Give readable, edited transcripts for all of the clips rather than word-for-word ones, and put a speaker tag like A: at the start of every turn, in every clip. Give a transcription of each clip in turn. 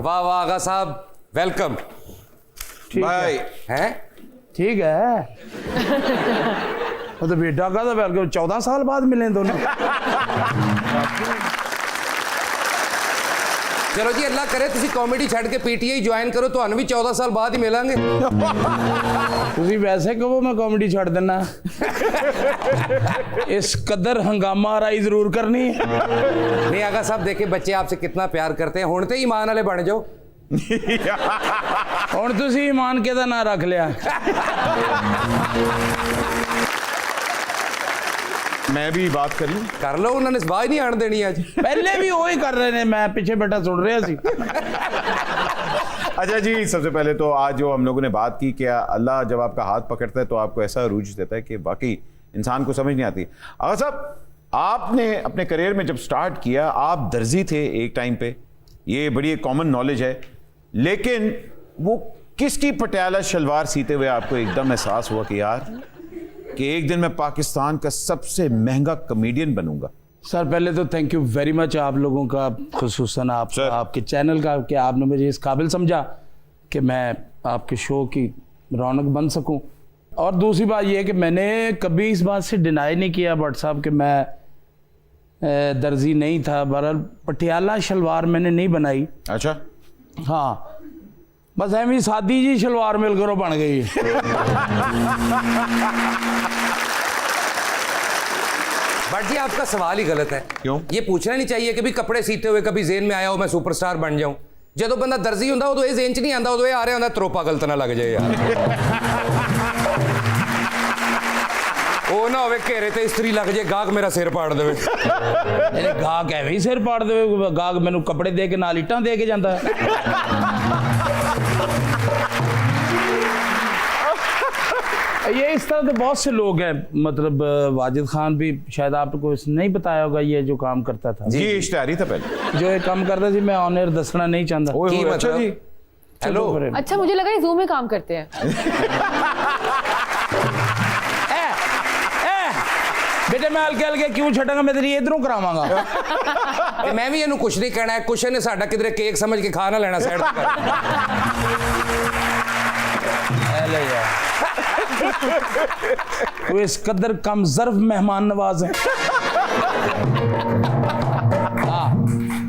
A: वाह वाह आगा साहब, वेलकम।
B: भाई
A: हैं
C: ठीक है। वो तो बेटा का तो वेलकम 14 साल बाद मिले दोनों।
A: चलो जी, अल्लाह करे तुसी कॉमेडी छड़ के पीटीआई ज्वाइन करो, तो भी 14 साल बाद ही मिलेंगे।
C: तुसी वैसे कहो मैं कॉमेडी छड़ देना। इस कदर हंगामा राई जरूर करनी है।
A: नहीं आगा साहब, देखे बच्चे आपसे कितना प्यार करते हैं, हुण ते ईमान वाले बन जाओ।
C: हुण तुसी ईमान के दा ना रख लिया।
B: मैं भी बात कर लूं?
A: कर लो, उन्होंने सवाह ही नहीं आन देनी आज।
C: पहले भी वही कर रहे ने, मैं पीछे बैठा सुन रहा सी।
B: अच्छा जी, सबसे पहले तो आज जो हम लोगों ने बात की कि अल्लाह जब आपका हाथ पकड़ता है तो आपको ऐसा रूज देता है कि वाकई इंसान को समझ नहीं आती। आगा साहब, आपने अपने करियर में जब स्टार्ट किया, आप दर्जी थे एक टाइम पे, ये बड़ी एक कॉमन नॉलेज है, लेकिन वो किसकी पटियाला शलवार सीते हुए आपको एकदम एहसास हुआ कि यार कि एक दिन मैं पाकिस्तान का सबसे महंगा कॉमेडियन बनूंगा?
C: सर पहले तो थैंक यू वेरी मच आप लोगों का, खुसूसन आपके चैनल का, कि आपने मुझे इस काबिल समझा कि मैं आपके शो की रौनक बन सकूं। और दूसरी बात यह है कि मैंने कभी इस बात से डिनाई नहीं किया भट्ट साहब कि मैं दर्जी नहीं था। बहरहाल पटियाला शलवार मैंने नहीं बनाई।
B: अच्छा,
C: हाँ, बस ऐवी सादी जी शलवार मिलकर बन गई।
A: बट जी आपका सवाल ही गलत है।
B: क्यों?
A: ये पूछना नहीं चाहिए कि भी कपड़े सीते हुए कभी जेन में आया हो मैं सुपरस्टार बन जाऊं। जो बंदा दर्जी होंदा उदों ये जेन च नहीं आंदा, उदों ये आ रहा होंदा त्रोपा गलत ना लग जाए यार। वो ना होवे घेरे ते इस्त्री लग जाए, गाहक मेरा सिर पाड़ देवे।
C: मेरे गाहक एवं ही सिर पाड़ देवे। गाहक मैनू कपड़े दे के नाल इट्टां दे के जांदा है। ये इस तरह तो बहुत से लोग हैं, मतलब वाजिद खान भी शायद आपको नहीं बताया होगा, ये जो काम करता था
B: जी इश्तेहारी था पहले,
C: जो ये काम करता थी, मैं ऑन एयर दसना नहीं चाहता।
A: अच्छा जी, हेलो।
D: अच्छा, मुझे लगा ये ज़ूम में काम करते हैं।
C: बेटे मैं हल्के हल्के क्यों छटांगा, मैं तेरी इधरों करावांगा।
A: ते मैं भी इन्हू कुछ नहीं कहना है, कुछ ने साडा किधरे केक समझ के खा ना लेना साइड पे
C: तो इस कदर कम ज़र्फ मेहमान नवाज है।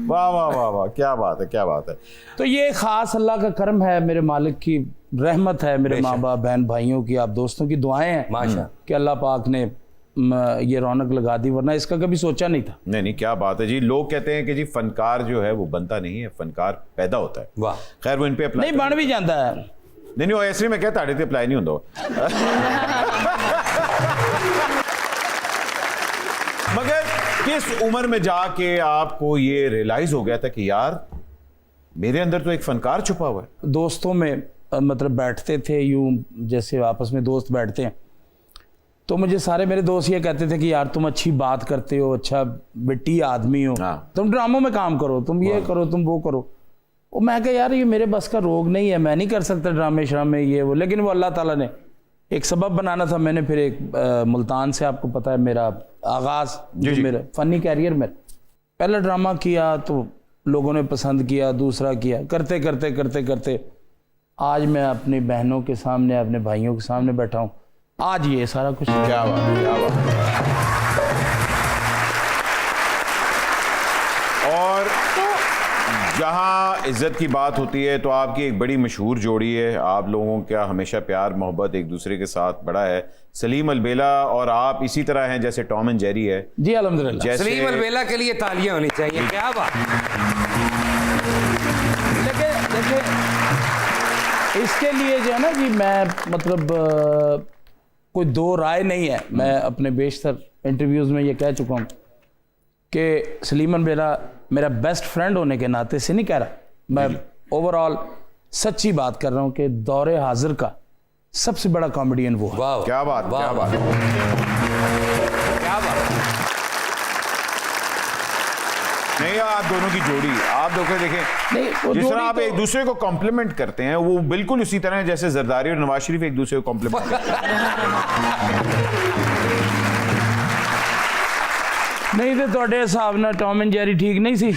B: वाह वाह वाह वाह, क्या बात है, क्या बात है।
C: तो ये खास अल्लाह का करम है, मेरे मालिक की रहमत है, मेरे माँ बाप बहन भाइयों की, आप दोस्तों की दुआएं हैं
A: माशा
C: कि अल्लाह पाक ने ये रौनक लगा दी, वरना इसका कभी सोचा नहीं था।
B: नहीं नहीं, क्या बात है जी। लोग कहते हैं कि जी फनकार जो है वो बनता नहीं है, फनकार पैदा होता है।
A: वाह,
B: खैर वो इन पे अप्लाई
C: नहीं बन भी जाता है।
B: नहीं वो ऐसे में क्या ताड़े ते अप्लाई नहीं होता। मगर किस उम्र में जाके आपको ये रियलाइज हो गया था कि यार मेरे अंदर तो एक फनकार छुपा हुआ है?
C: दोस्तों में मतलब बैठते थे यूं, जैसे आपस में दोस्त बैठते हैं, तो मुझे सारे मेरे दोस्त ये कहते थे कि यार तुम अच्छी बात करते हो, अच्छा बेटी आदमी हो, तुम ड्रामों में काम करो, तुम ये करो, तुम वो करो। और मैं कहा यार ये मेरे बस का रोग नहीं है, मैं नहीं कर सकता ड्रामे श्रामे ये वो, लेकिन वो अल्लाह ताला ने एक सबब बनाना था। मैंने फिर एक मुल्तान से, आपको पता है मेरा आगाज़ जो मेरा फ़नी कैरियर में, पहला ड्रामा किया तो लोगों ने पसंद किया, दूसरा किया, करते करते करते करते आज मैं अपनी बहनों के सामने, अपने भाइयों के सामने बैठा हूँ। आज ये सारा कुछ।
B: क्या बात है, क्या बात है। और जहाँ इज्जत की बात होती है तो आपकी एक बड़ी मशहूर जोड़ी है, आप लोगों का हमेशा प्यार मोहब्बत एक दूसरे के साथ बड़ा है, सलीम अलबेला और आप इसी तरह हैं जैसे टॉम एंड जेरी है।
C: जी अल्हम्दुलिल्लाह।
A: सलीम अलबेला के लिए तालियां होनी चाहिए। क्या बात।
C: देखिए इसके लिए जो है ना जी, मैं मतलब कोई दो राय नहीं है, मैं अपने बेशतर इंटरव्यूज़ में ये कह चुका हूँ कि सलीम अलबेला मेरा बेस्ट फ्रेंड होने के नाते से नहीं कह रहा, मैं ओवरऑल सच्ची बात कर रहा हूँ कि दौरे हाजिर का सबसे बड़ा कॉमेडियन वो है।
A: वाह,
B: क्या बात, क्या बात,
A: क्या बात।
B: नहीं आप दोनों की जोड़ी, आप दोनों देखें,
C: नहीं
B: जिस तरह आप एक दूसरे को कॉम्प्लीमेंट करते हैं वो बिल्कुल उसी तरह है जैसे जरदारी और नवाज शरीफ एक दूसरे को कॉम्प्लीमेंट करते हैं।
C: नहीं तो ਤੁਹਾਡੇ ਹਿਸਾਬ ਨਾਲ टॉम एंड जेरी ठीक नहीं सी।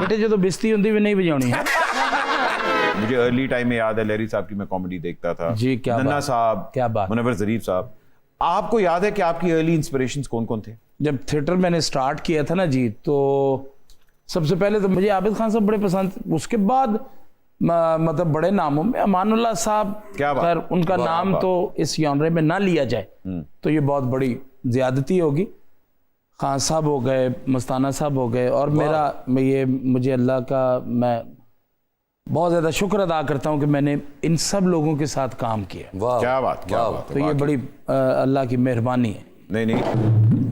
C: बेटे जो तो बिस्ती होती भी नहीं बजानी है।
B: मुझे अर्ली टाइम में याद है लहरी साहब की मैं कॉमेडी देखता था
C: जी, क्या
B: नन्ना
C: बात,
B: साहब,
C: क्या बात।
B: मुनव्वर ज़रीफ साहब। आपको याद है कि आपकी अर्ली इंस्पिरेशंस कौन कौन थे?
C: जब थिएटर मैंने स्टार्ट किया था ना जी, तो सबसे पहले तो मुझे आबिद खान साहब बड़े पसंद, उसके बाद मतलब बड़े नामों में अमानुल्लाह साहब,
B: क्या बात।
C: खैर उनका
B: वाह,
C: नाम
B: वाह।
C: तो इस जॉनरे में ना लिया जाए तो ये बहुत बड़ी ज्यादती होगी। खान साहब हो गए, मस्ताना साहब हो गए, और मुझे अल्लाह का मैं बहुत ज़्यादा शुक्र अदा करता हूँ कि मैंने इन सब लोगों के साथ काम किया।
A: वाह
B: क्या बात, क्या बात।
C: तो ये बड़ी अल्लाह की मेहरबानी है।
B: नहीं,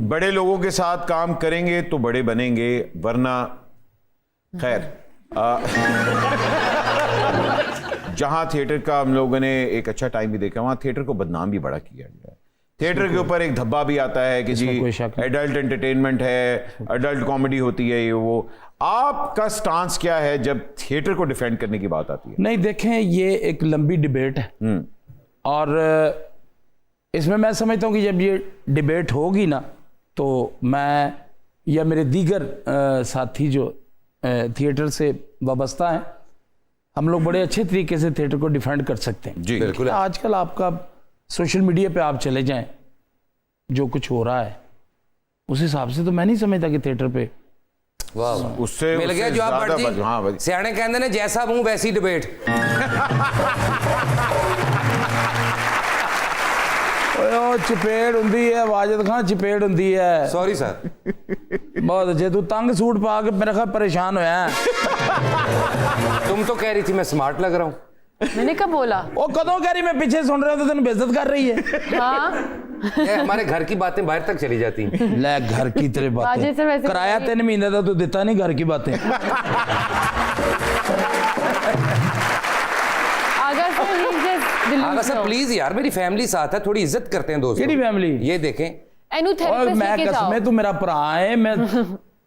B: बड़े लोगों के साथ काम करेंगे तो बड़े बनेंगे, वरना खैर जहां थिएटर का हम लोगों ने एक अच्छा टाइम भी देखा, वहां थिएटर को बदनाम भी बड़ा किया गया है। थिएटर के ऊपर एक धब्बा भी आता है कि जी एडल्ट एंटरटेनमेंट है, एडल्ट कॉमेडी होती है, ये वो। आपका स्टांस क्या है जब थिएटर को डिफेंड करने की बात आती है?
C: नहीं, देखें, ये एक लंबी डिबेट है और इसमें मैं समझता हूँ कि जब ये डिबेट होगी ना, तो मैं या मेरे दीगर साथी जो थिएटर से वाबस्ता हैं, हम लोग बड़े अच्छे तरीके से थिएटर को डिफेंड कर सकते हैं।
B: जी
A: बिल्कुल।
C: आजकल आपका सोशल मीडिया पे आप चले जाएं, जो कुछ हो रहा है उस हिसाब से तो मैं नहीं समझता कि थिएटर पे
A: वाह,
B: उससे
A: मिल गया जवाब
B: ज्यादा
A: भट्ट जी।
B: हाँ भाई,
A: सियाने कहते ने जैसा मुंह वैसी डिबेट।
C: चपेड़ हुंदी है, वाजिद खान चपेड़ हुंदी है।
A: Sorry sir.
C: बहुत अच्छे, तू तंग सूट पा के मेरा ख्याल परेशान होया है।
A: तुम तो कह रही थी मैं स्मार्ट लग रहा हूँ।
D: मैंने कब बोला?
C: वो कदों कह रही, मैं पीछे सुन रहा हूँ तो तेन बेइज्जत कर रही है।
D: हाँ,
A: ये हमारे घर की बातें बाहर तक चली जाती हैं।
C: ले घर की तेरे
D: वाजिद सर
C: बातें,
D: वैसे
C: किराया 3 महीने का तो देता नहीं, घर की बातें।
D: Agha sir he's just delusional.
A: Agha sir please यार, मेरी फैमिली साथ है, थोड़ी इज्जत करते हैं दोस्तों।
C: केड़ी फैमिली?
A: ये देखें।
D: एनू
C: और
D: थेरेपिस्ट
C: मैं
D: लेके जाओ।
C: कसमें, तू मेरा भरा है, मैं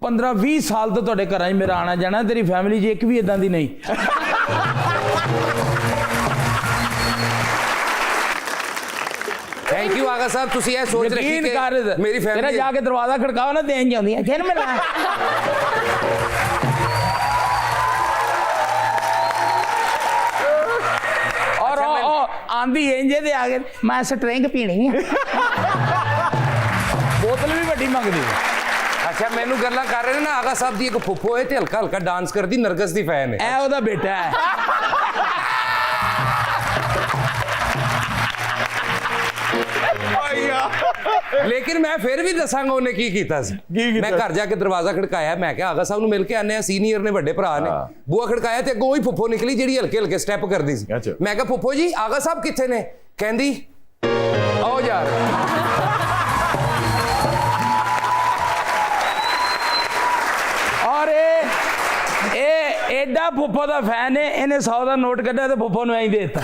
C: 15-20 साल तो ਤੁਹਾਡੇ ਘਰਾਂ 'ਚ ਮੇਰਾ ਆਣਾ ਜਾਣਾ, तेरी फैमिली 'ਚ एक भी इदां दी नहीं।
A: थैंक यू आगा साहब, तुसी ये सोच रखी
C: यकीन
A: कि
C: कर,
A: मेरी
C: तेरा
A: फैमिली
C: जाके दरवाजा खड़काओ ना, देन जांदी है, फिर मिला। और आंदी इंजे दे आगे, मैं स्ट्रिंग पीनी है। बोतल भी बड़ी मंगदी है।
A: अच्छा मैनू गल्लां कर रहे ने ना, आगा साहब दी एक फुफ्फो है ते हल्का हल्का डांस करदी, नरगस दी फैन है।
C: ए ओदा बेटा है।
A: लेकिन मैं फिर भी दसांगा उन्हें की कीता सी। मैं घर जाके दरवाजा खड़काया, मैं क्या आगा साहब ਨੂੰ मिल के आने, सीनियर ने, बड़े भरा ने। बूआ खड़काया ते अगों ही फुफ्फो निकली ਜਿਹੜੀ हल्के हल्के स्टेप करदी सी।
B: अच्छा।
A: मैं कहा फुफ्फो जी आगा साहब किथे ने? कहंदी आओ यार।
C: और ए एडा फुफ्फो दा फैन है, इन्हें 100 दा नोट कढ़ा ते फुफ्फो ਨੂੰ ਐਂ ਦੇਤਾ।